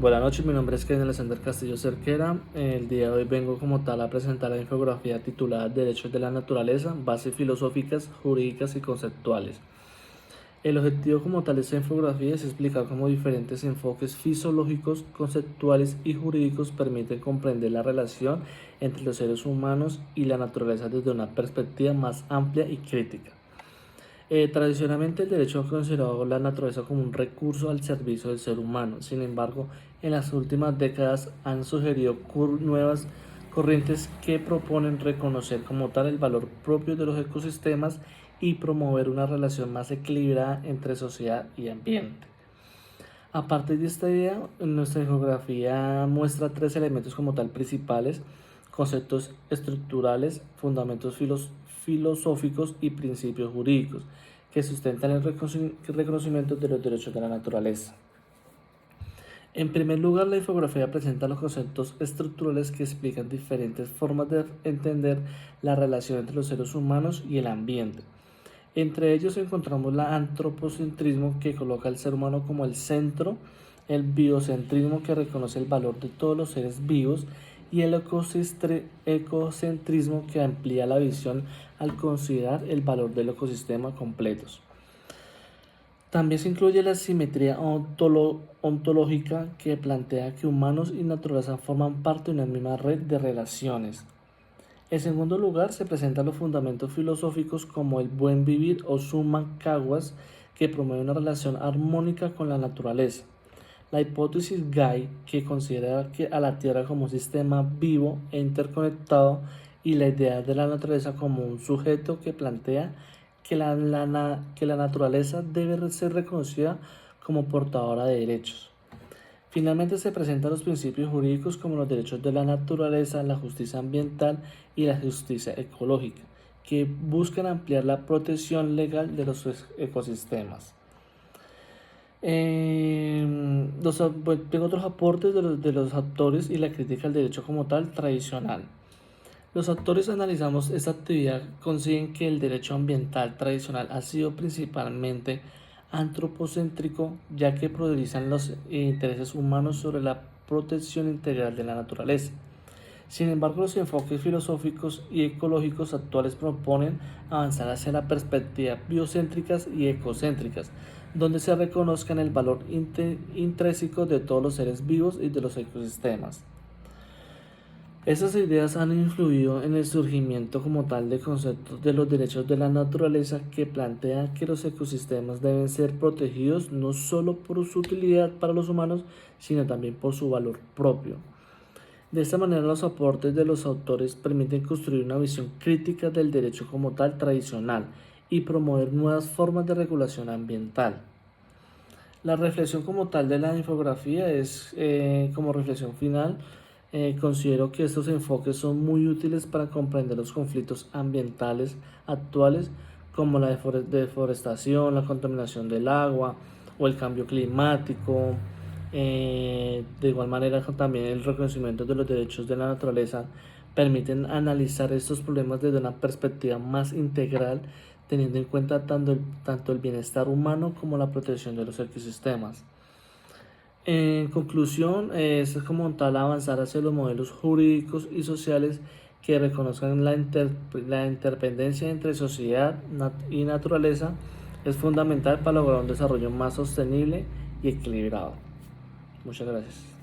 Buenas noches, mi nombre es Kevin Alexander Castillo Cerquera. El día de hoy vengo como tal a presentar la infografía titulada Derechos de la Naturaleza, bases filosóficas, jurídicas y conceptuales. El objetivo como tal de esta infografía es explicar cómo diferentes enfoques fisiológicos, conceptuales y jurídicos permiten comprender la relación entre los seres humanos y la naturaleza desde una perspectiva más amplia y crítica. Tradicionalmente el derecho ha considerado la naturaleza como un recurso al servicio del ser humano. Sin embargo, en las últimas décadas han sugerido nuevas corrientes que proponen reconocer como tal el valor propio de los ecosistemas y promover una relación más equilibrada entre sociedad y ambiente. A partir de esta idea, nuestra infografía muestra tres elementos como tal principales: conceptos estructurales, fundamentos filosóficos y principios jurídicos que sustentan el reconocimiento de los derechos de la naturaleza. En primer lugar, la infografía presenta los conceptos estructurales que explican diferentes formas de entender la relación entre los seres humanos y el ambiente. Entre ellos encontramos el antropocentrismo, que coloca al ser humano como el centro, el biocentrismo, que reconoce el valor de todos los seres vivos, y el ecocentrismo, que amplía la visión al considerar el valor del ecosistema completos. También se incluye la simetría ontológica, que plantea que humanos y naturaleza forman parte de una misma red de relaciones. En segundo lugar, se presentan los fundamentos filosóficos como el buen vivir o summa caguas, que promueve una relación armónica con la naturaleza. La hipótesis Gay, que considera a la Tierra como un sistema vivo e interconectado, y la idea de la naturaleza como un sujeto, que plantea que la naturaleza debe ser reconocida como portadora de derechos. Finalmente se presentan los principios jurídicos como los derechos de la naturaleza, la justicia ambiental y la justicia ecológica, que buscan ampliar la protección legal de los ecosistemas. Tengo otros aportes de los autores y la crítica al derecho como tal tradicional. Los autores analizamos esta actividad consiguen que el derecho ambiental tradicional ha sido principalmente antropocéntrico, ya que priorizan los intereses humanos sobre la protección integral de la naturaleza. Sin embargo, los enfoques filosóficos y ecológicos actuales proponen avanzar hacia la perspectiva biocéntricas y ecocéntricas, donde se reconozcan el valor intrínseco de todos los seres vivos y de los ecosistemas. Estas ideas han influido en el surgimiento como tal de conceptos de los derechos de la naturaleza, que plantean que los ecosistemas deben ser protegidos no solo por su utilidad para los humanos, sino también por su valor propio. De esta manera, los aportes de los autores permiten construir una visión crítica del derecho como tal tradicional y promover nuevas formas de regulación ambiental. La reflexión como tal de la infografía es, como reflexión final, considero que estos enfoques son muy útiles para comprender los conflictos ambientales actuales, como la deforestación, la contaminación del agua o el cambio climático. De igual manera, también el reconocimiento de los derechos de la naturaleza permiten analizar estos problemas desde una perspectiva más integral, teniendo en cuenta tanto el bienestar humano como la protección de los ecosistemas. En conclusión, es como tal avanzar hacia los modelos jurídicos y sociales que reconozcan la interdependencia entre sociedad y naturaleza. Es fundamental para lograr un desarrollo más sostenible y equilibrado. Muchas gracias.